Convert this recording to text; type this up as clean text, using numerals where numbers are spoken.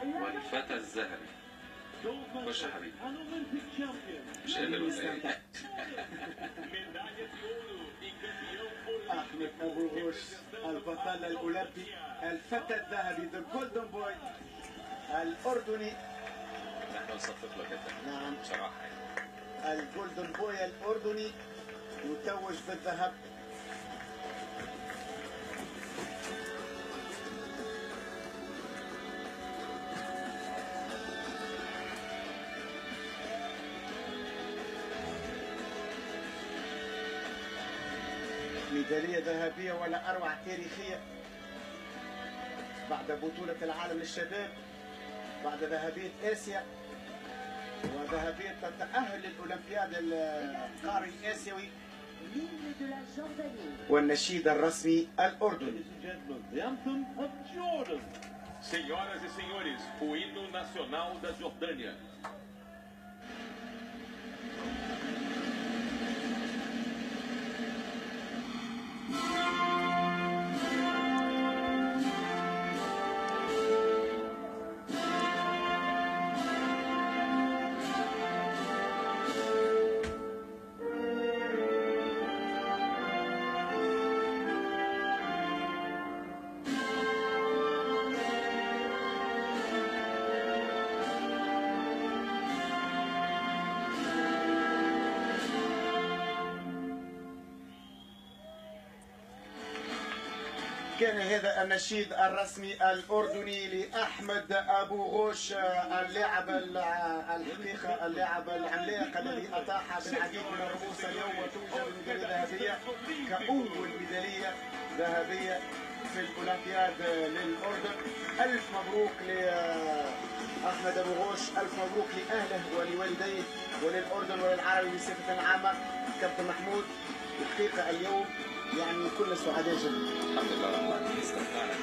والفتى الذهبي. خش يا حبيبي. مش قادر ولا ايه؟ أحمد أبو غوش البطل الأولمبي، الفتى الذهبي، ذا جولدن بوي الأردني. نحن نصفق له جدا. نعم بصراحة يعني. الجولدن بوي الأردني يتوج بالذهب. ميدالية ذهبية ولا أروع تاريخية بعد بطولة العالم للشباب، بعد ذهبية آسيا وذهبية التأهل للأولمبياد القاري الآسيوي والنشيد الرسمي الأردني. Senhoras e senhores, o hino nacional da Jordânia. كان هذا النشيد الرسمي الأردني لأحمد أبو غوش، اللاعب الحقيقة اللاعب العملاق الذي أطاح بالعديد من الرؤوس اليوم وتوج بميدالية ذهبية كأول ميدالية ذهبية في الأولمبياد للأردن. ألف مبروك لأحمد أبو غوش، ألف مبروك لأهله ولوالديه وللأردن وللعرب بصفة عامة. كابتن محمود الحقيقة اليوم يعني كل سعداء جدا. الحمد لله رب العالمين، استمتعنا.